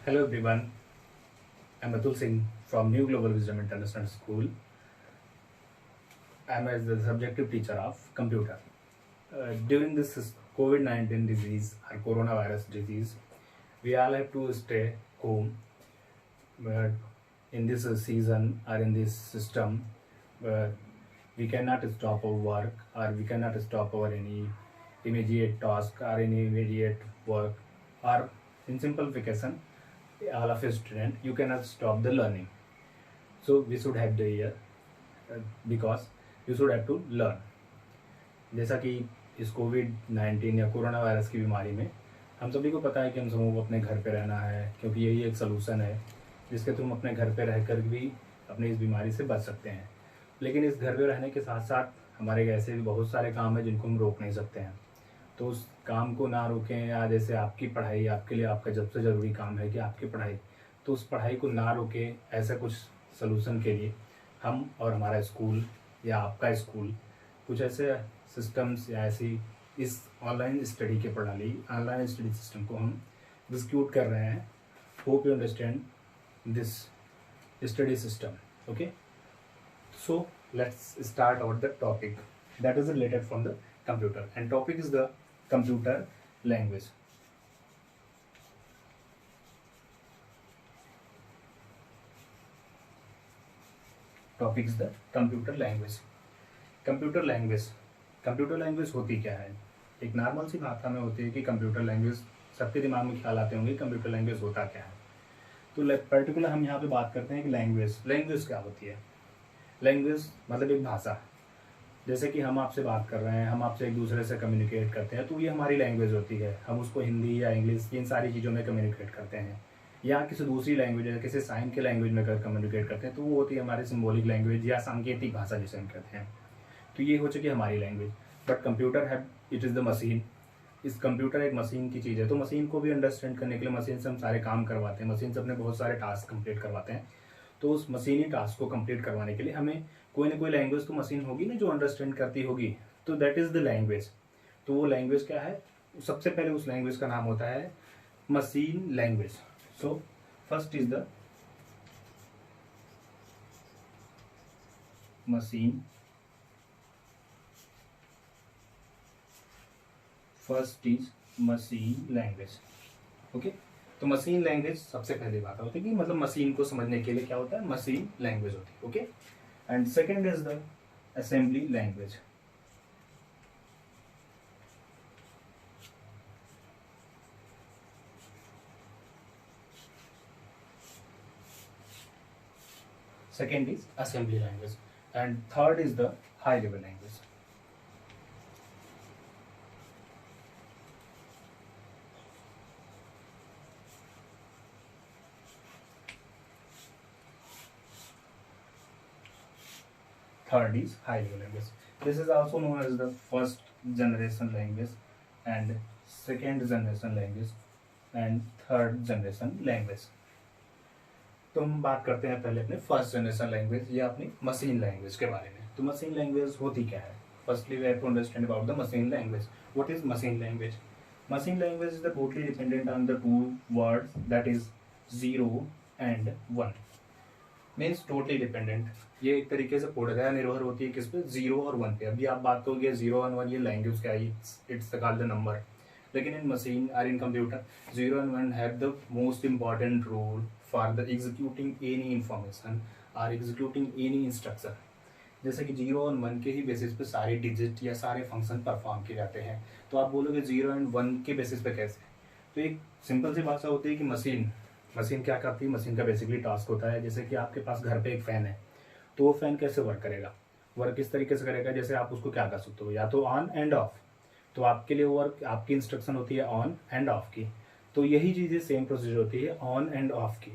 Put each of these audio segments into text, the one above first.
Hello everyone, I'm Atul Singh from New Global Wisdom International School. I'm as the subjective teacher of computer. During this COVID-19 disease or coronavirus disease, we all have to stay home. But in this season or in this system, uh, we cannot stop our work or we cannot stop our any immediate task or any immediate work, or in simplification, all of a student you cannot stop the learning. So we should have the year because you should have to learn. जैसा कि इस कोविड-19 या corona virus की बीमारी में हम सभी को पता है कि हम सबों को अपने घर पे रहना है, क्योंकि यही एक सलूशन है जिसके थ्रू हम अपने घर पे रहकर भी अपनी इस बीमारी से बच सकते हैं। लेकिन इस घर पे रहने के साथ साथ हमारे ऐसे भी बहुत सारे काम हैं जिनको हम रोक नहीं सकते हैं। तो उस काम को ना रोकें, या जैसे आपकी पढ़ाई आपके लिए आपका सबसे ज़रूरी काम है कि आपकी पढ़ाई, तो उस पढ़ाई को ना रोकें। ऐसा कुछ सलूशन के लिए हम और हमारा स्कूल या आपका स्कूल कुछ ऐसे सिस्टम्स या ऐसी इस ऑनलाइन स्टडी के प्रणाली, ऑनलाइन स्टडी सिस्टम को हम एग्जीक्यूट कर रहे हैं। Hope you understand this study system. Okay, so let's start out the topic that is related from the computer, and topic is the computer language. Topic is the computer language. Computer language, computer language होती क्या है? एक normal सी भाषा में होती है कि computer language, सबके दिमाग में ख्याल आते होंगे कंप्यूटर लैंग्वेज होता क्या है। तो पर्टिकुलर हम यहाँ पे बात करते हैं कि लैंग्वेज क्या होती है। लैंग्वेज मतलब एक भाषा। जैसे कि हम आपसे बात कर रहे हैं, हम आपसे एक दूसरे से कम्युनिकेट करते हैं, तो ये हमारी लैंग्वेज होती है। हम उसको हिंदी या इंग्लिश, इन सारी चीज़ों में कम्युनिकेट करते हैं, या किसी दूसरी लैंग्वेज या किसी साइन के लैंग्वेज में अगर कम्युनिकेट करते हैं तो वो होती है हमारी सिम्बॉलिक लैंग्वेज या सांकेतिक भाषा जिसे हम कहते हैं। तो ये हो चुकी हमारी लैंग्वेज। बट कंप्यूटर है, इट इज़ द मशीन। इस कंप्यूटर एक मशीन की चीज़ है, तो मशीन को भी अंडरस्टैंड करने के लिए मशीन से हम सारे काम करवाते हैं, मशीन से अपने बहुत सारे टास्क कंप्लीट करवाते हैं। तो उस मशीनी टास्क को कंप्लीट करवाने के लिए हमें कोई ना कोई लैंग्वेज तो मशीन होगी ना जो अंडरस्टैंड करती होगी, तो दैट इज़ द लैंग्वेज। तो वो लैंग्वेज क्या है? सबसे पहले उस लैंग्वेज का नाम होता है machine language. So first is the machine, first is machine language. Okay, तो मशीन लैंग्वेज सबसे पहले बात होती है कि मतलब मशीन को समझने के लिए क्या होता है, मशीन लैंग्वेज होती है। Okay, and second is the assembly language. Second is assembly language and third is the high level language. Third is high level language. This is also known as the first generation language and second generation language and third generation language. तो हम बात करते हैं पहले अपने first generation language या अपनी machine language के बारे में। तो मशीन लैंग्वेज होती क्या है? Firstly we have to understand about the machine language. What is machine language? Machine language is the totally dependent on the two words, that is 0 and 1। Means totally dependent, ये एक तरीके से पूर्णतः निर्भर होती है किस पे? 0 और 1 पे। अभी आप बात करोगे 0 और 1 ये लैंग्वेज क्या है? It's called the number. लेकिन इन मशीन और in computer 0 and 1 have the most important role for the executing any information और एग्जीक्यूटिंग एनी इंस्ट्रक्शन। जैसे कि 0 और 1 के ही बेसिस पे सारे डिजिट या सारे फंक्शन परफॉर्म किए जाते हैं। तो आप बोलोगे 0 and 1 के बेसिस पे कैसे? तो एक सिंपल सी भाषा होती है कि मशीन क्या करती है? मशीन का बेसिकली टास्क होता है, जैसे कि आपके पास घर पे एक फ़ैन है, तो वो फ़ैन कैसे वर्क करेगा? वर्क इस तरीके से करेगा, जैसे आप उसको क्या कर सकते हो, या तो ऑन एंड ऑफ। तो आपके लिए वर्क, आपकी इंस्ट्रक्शन होती है ऑन एंड ऑफ की। तो यही चीज़ें सेम प्रोसीजर होती है ऑन एंड ऑफ की।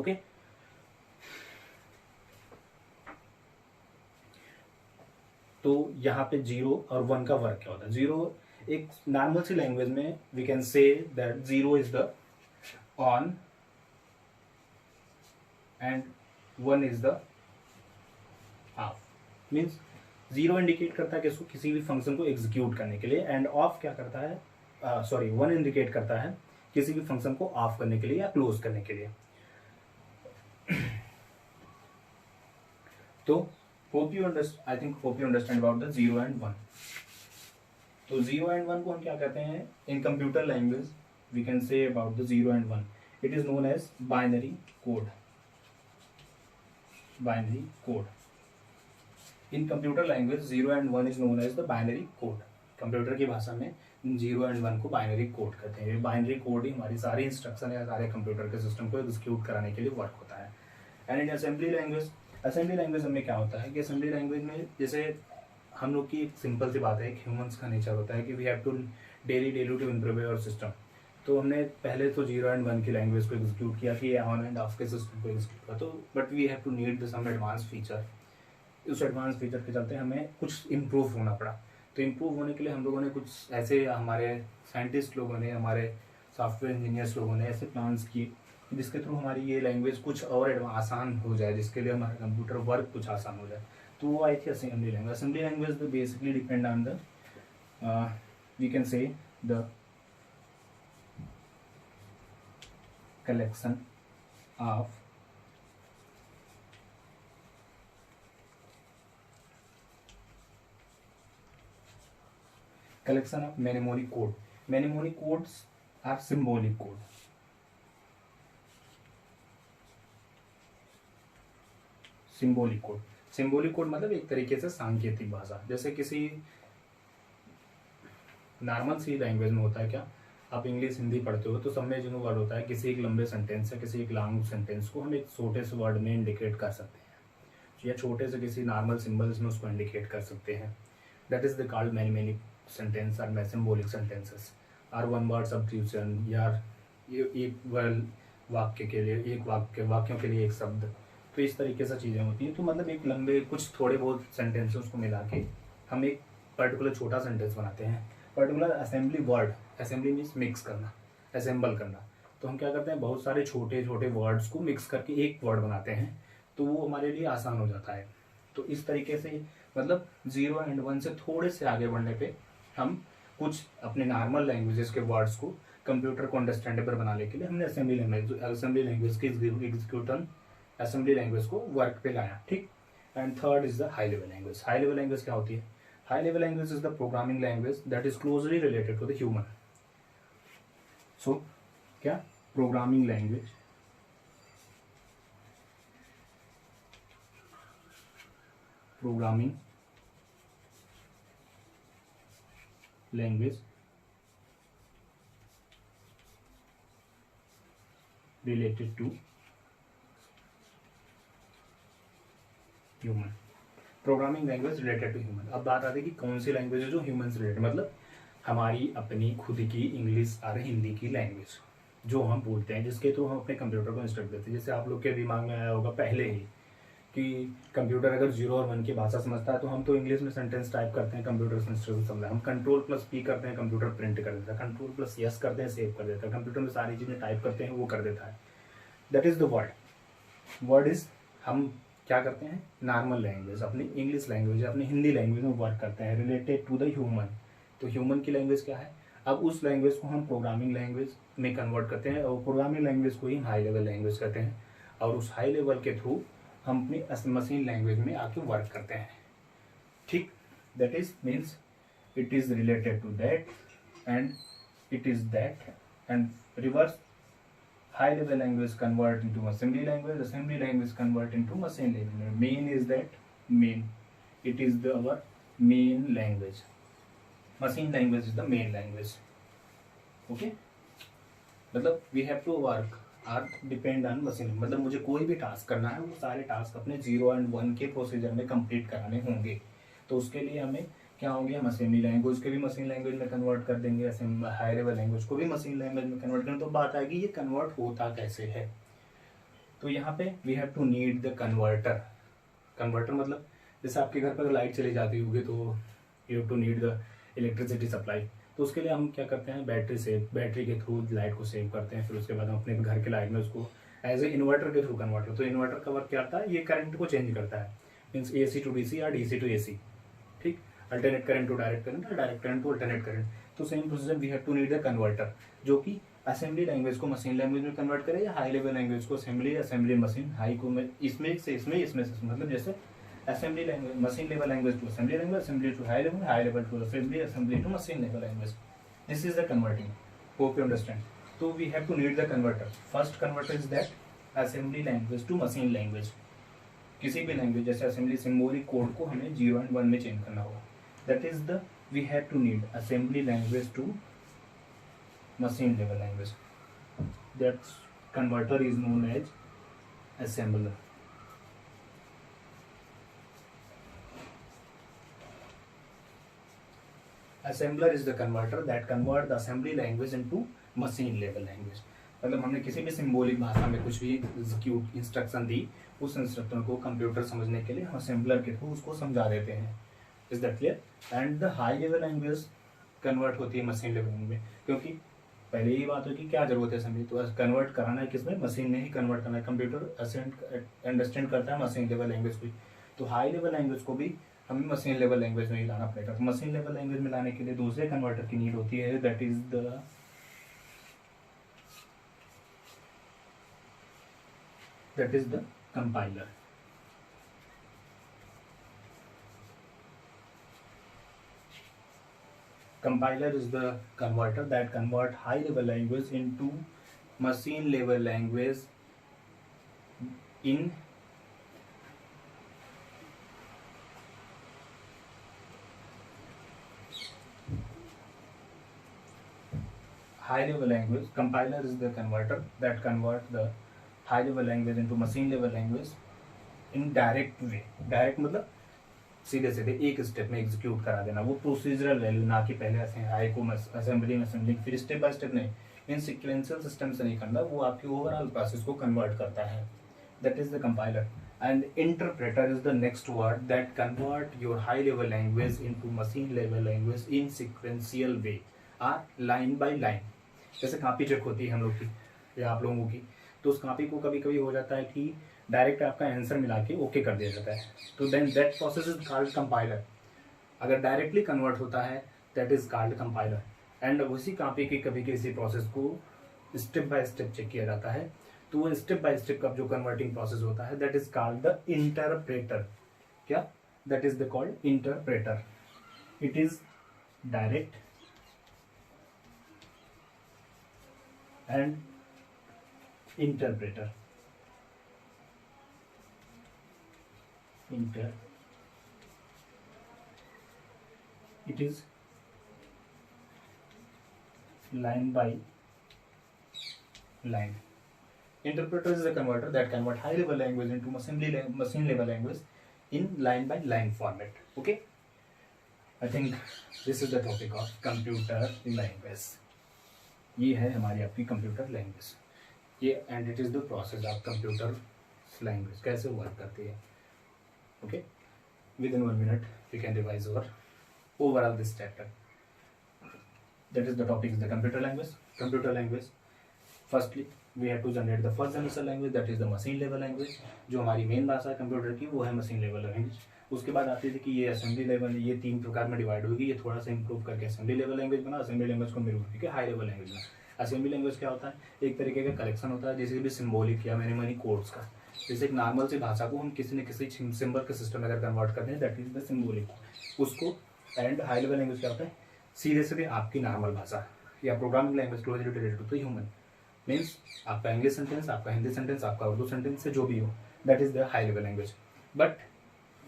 ओके, तो यहाँ पे 0 और 1 का वर्क क्या होता है? 0 एक नॉर्मल सी लैंग्वेज में we can say that 0 is the on and 1 is the off. Means 0 indicate करता है किसी भी फंक्शन को एग्जीक्यूट करने के लिए, एंड ऑफ क्या करता है? 1 इंडिकेट करता है किसी भी फंक्शन को ऑफ करने के लिए या क्लोज करने के लिए। तो hope you understand about the 0 and 1। तो 0 and 1 को हम क्या कहते हैं in computer language, we can say about the 0 and 1, it is known as binary code. Binary code in computer language 0 and 1 is known as the binary code. Computer की भाषा में 0 and 1 को बाइनरी कोड कहते हैं। Binary code ही हमारी सारी instruction या सारे कंप्यूटर के सिस्टम को एग्जीक्यूट कराने के लिए वर्क होता है। एंड इन असेंबली लैंग्वेज में क्या होता है कि असेंबली लैंग्वेज में जैसे हम लोग की एक सिंपल सी बात है, एक ह्यूमंस का नेचर होता है कि we have to daily to improve your system. तो हमने पहले तो 0 and 1 की लैंग्वेज को एग्जीक्यूट किया कि ऑन एंड ऑफ के सिस्टम को एग्जीक्यूट किया, तो but we have to need some advance feature. उस एडवांस फीचर के चलते हमें कुछ इम्प्रूव होना पड़ा। तो इम्प्रूव होने के लिए हम लोगों ने कुछ ऐसे, हमारे साइंटिस्ट लोगों ने, हमारे सॉफ्टवेयर इंजीनियर्स लोगों ने ऐसे प्लान्स किए जिसके थ्रू हमारी ये लैंग्वेज कुछ और आसान हो जाए, जिसके लिए हमारा कंप्यूटर वर्क कुछ आसान हो जाए। तो वो आई थी assembly language. Assembly language basically depend on the we can say the collection of mnemonic code. Mnemonic codes are symbolic code. Symbolic code मतलब एक तरीके से सांकेतिक भाषा। जैसे किसी नॉर्मल सी लैंग्वेज में होता है क्या, आप इंग्लिश हिंदी पढ़ते हो तो सब में जो वर्ड होता है, किसी एक लंबे सेंटेंस या किसी एक लॉन्ग सेंटेंस को हम एक छोटे से वर्ड में इंडिकेट कर सकते हैं या छोटे से किसी नॉर्मल सिंबल्स में उसको इंडिकेट कर सकते हैं। That is the called mnemonic sentence और सिंबॉलिक सेंटेंसेस और वन वर्ड सब्स्टिट्यूशन, या एक वाक्य के लिए एक वाक्यों के लिए एक शब्द। तो इस तरीके से चीज़ें होती हैं। तो मतलब एक लंबे कुछ थोड़े बहुत सेंटेंसेस को मिला के हम एक पर्टिकुलर छोटा सेंटेंस बनाते हैं। Particular assembly word, assembly means mix करना, असेंबल करना। तो हम क्या करते हैं, बहुत सारे छोटे छोटे वर्ड्स को मिक्स करके एक वर्ड बनाते हैं, तो वो हमारे लिए आसान हो जाता है। तो इस तरीके से मतलब 0 and 1 से थोड़े से आगे बढ़ने पे हम कुछ अपने नॉर्मल लैंग्वेजेस के वर्ड्स को कंप्यूटर को अंडरस्टैंडेबल बनाने के लिए हमने असेंबली लैंग्वेज के एग्जीक्यूशन असेंबली लैंग्वेज को वर्क पे लाया। ठीक। And third is the high level language. High level language क्या होती है? High level language is the programming language that is closely related to the human. So क्या programming language related to human. Programming language related to human. अब बात आती है कि कौन सी लैंग्वेज है जो ह्यूमन से रिलेटेड, मतलब हमारी अपनी खुद की इंग्लिश और हिंदी की लैंग्वेज जो हम बोलते हैं, जिसके थ्रू हम अपने कंप्यूटर को इंस्ट्रक्ट देते हैं। जैसे आप लोग के दिमाग में आया होगा पहले ही कि कंप्यूटर अगर 0 और 1 की भाषा समझता है तो हम तो इंग्लिश में सेंटेंस टाइप करते हैं, कंप्यूटर से इंस्ट्रक्शन समझता है। हम Ctrl+P करते हैं, कंप्यूटर प्रिंट कर देता है। Ctrl+S करते हैं, सेव कर देता है। कंप्यूटर में सारी चीज़ें टाइप करते हैं, वो कर देता है। That is the word is हम क्या करते हैं, नॉर्मल लैंग्वेज अपनी इंग्लिश लैंग्वेज अपनी हिंदी लैंग्वेज में वर्क करते हैं रिलेटेड टू द ह्यूमन। तो ह्यूमन की लैंग्वेज क्या है, अब उस लैंग्वेज को हम प्रोग्रामिंग लैंग्वेज में कन्वर्ट करते हैं और प्रोग्रामिंग लैंग्वेज को ही हाई लेवल लैंग्वेज कहते हैं। और उस हाई लेवल के थ्रू हम अपनी मशीन लैंग्वेज में आके वर्क करते हैं। ठीक। That is means it is related to that and it is that and reverse. High level language convert into assembly language convert into machine language. Main is that main. It is our main language. Machine language is the main language. Okay? मतलब we have to work or depend on machine. मतलब मुझे कोई भी task करना है, वो सारे task अपने 0 and 1 के प्रोसीजर में कंप्लीट कराने होंगे। तो उसके लिए हमें क्या होंगे, हम असेंबली लैंग्वेज के भी मशीन लैंग्वेज में कन्वर्ट कर देंगे, हाई लेवल लैंग्वेज को भी मशीन लैंग्वेज में कन्वर्ट करें। तो बात आएगी ये कन्वर्ट होता कैसे है। तो यहाँ पे we have to need the converter मतलब जैसे आपके घर पर लाइट चली जाती होगी तो you have to need the electricity supply. तो उसके लिए हम क्या करते हैं, बैटरी के थ्रू लाइट को सेव करते हैं। फिर उसके बाद हम अपने घर के लाइट में उसको एज ए इन्वर्टर के थ्रू कन्वर्ट करते हैं। तो इन्वर्टर का वर्क क्या करता है, ये करंट को चेंज करता है, मीन्स AC to DC या DC to AC। ठीक। Alternate current to direct current और direct current to alternate current. तो same procedure we have to need the converter जो कि असेंबली लैंग्वेज को मशीन लैंग्वेज में कन्वर्ट करे, या हाई लेवल लैंग्वेज को असेंबली, असेंबली मशीन, हाई को इसमें से मतलब जैसे assembly language, machine level language to assembly language, assembly to high level to assembly, assembly to machine level language. This is the converting. Hope you understand. तो we have to need the converter. First converter is that assembly language to machine language. किसी भी language जैसे assembly symbolic code को हमें 0 and 1 में change करना होगा. That is the we have to need assembly language to machine level language. That converter is known as assembler. Assembler is the converter that convert the assembly language into machine level language. मतलब हमने किसी भी symbolic भाषा में कुछ भी execute instruction दी, उस instruction को कंप्यूटर समझने के लिए हम असेंबलर के थ्रू उसको समझा देते हैं. Is that clear? And the high level language convert होती है मशीन लेवल में, क्योंकि पहले ही बात हो कि क्या जरूरत है असेंबली, तो कन्वर्ट कराना है किसमें, मशीन में ही कन्वर्ट करना है. कंप्यूटर अंडरस्टैंड करता है मशीन लेवल लैंग्वेज को. तो हाई लेवल लैंग्वेज को भी हमें मशीन लेवल लैंग्वेज में ही लाना पड़ेगा. तो मशीन लेवल लैंग्वेज में लाने के लिए दूसरे कन्वर्टर की नीड होती है. That is the compiler. Compiler is the converter that convert high level language into machine level language in high level language. Compiler is the converter that convert the high level language into machine level language in direct way. Direct मतलब सीधे सीधे एक step में execute करा देना. वो procedural value, ना कि पहले ऐसे हाई को असेंबली में असेंबली फिर स्टेप बाय स्टेप नहीं, इन सिक्वेंशियल सिस्टम से नहीं करना. वो आपकी ओवरऑल प्रोसेस को कन्वर्ट करता है. That is the compiler. And interpreter is the next word that convert your high level language into machine level language in sequential way, or line by line. जैसे copy check होती है हम लोग की या आप लोगों की, तो उस कॉपी को कभी कभी हो जाता है कि डायरेक्ट आपका आंसर मिला के ओके कर दिया जाता है. तो then that process is called compiler. अगर डायरेक्टली कन्वर्ट होता है that is called compiler. And उसी कॉपी की कभी किसी प्रोसेस को स्टेप बाय स्टेप चेक किया जाता है. तो वो स्टेप बाय स्टेप का जो कन्वर्टिंग प्रोसेस होता है that is called the interpreter. क्या? That is the called interpreter. It is direct and interpreter. It is line by line. Interpreter is a converter that convert high level language into machine level language in line by line format. Okay, I think this is the topic of computer language. ये है हमारी आपकी computer language. ये and it is the process of computer language कैसे work करती है. Okay, within 1 minute we can revise over overall this chapter. That is the topic is the computer language. Computer language, firstly we have to generate the first generation language, that is the machine level language. जो हमारी main भाषा है computer की वो है machine level language. उसके बाद आती थी कि ये असेंबली लेवल, ये 3 प्रकार में डिवाइड होगी. ये थोड़ा सा इंप्रूव करके असेंबली लेवल लैंग्वेज बना. असेंबली लैंग्वेज को मिल के हाई लेवल लैंग्वेज बना. असेंबली लैंग्वेज क्या होता है? एक तरीके का कलेक्शन होता है जैसे भी सिंबॉलिक या मैनी कोड्स का. जैसे एक नॉर्मल सी भाषा को हम किसी न किसी सिंबल के सिस्टम में अगर कन्वर्ट करते हैं दैट इज द सिंबॉलिक उसको. एंड हाई लेवल लैंग्वेज क्या होता है? सीधे सीधे आपकी नॉर्मल भाषा या programming language closely related to the human. Means आपका इंग्लिश सेंटेंस, आपका हिंदी सेंटेंस, आपका उर्दू सेंटेंस से जो भी हो, that is the high level language. But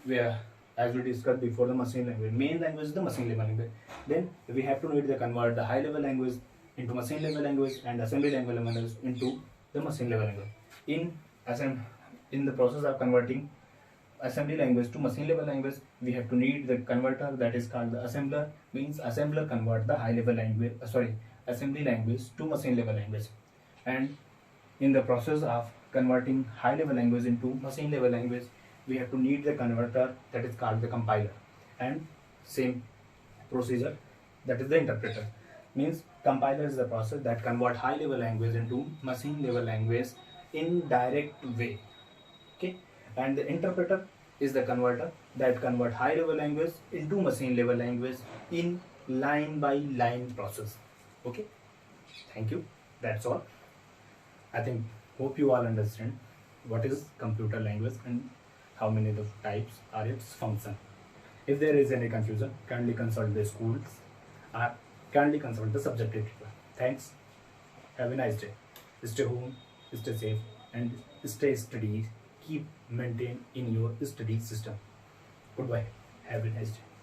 we are as we discussed before, the machine language, main language is the machine level language. Then we have to need to convert the high level language into machine level language and assembly language into the machine level language. In the process of converting assembly language to machine level language, we have to need the converter that is called the assembler. Means assembler convert the high level language, assembly language to machine level language. And in the process of converting high level language into machine level language, we have to need the converter that is called the compiler. And same procedure, that is the interpreter. Means compiler is the process that convert high level language into machine level language in direct way. Okay, and the interpreter is the converter that convert high level language into machine level language in line by line process. Okay, thank you. That's all. I think hope you all understand what is computer language and how many of the types are its function. If there is any confusion, kindly consult the schools or kindly consult the subject tutor. Thanks. Have a nice day. Stay home, stay safe, and stay steady. Keep maintain in your study system. Goodbye. Have a nice day.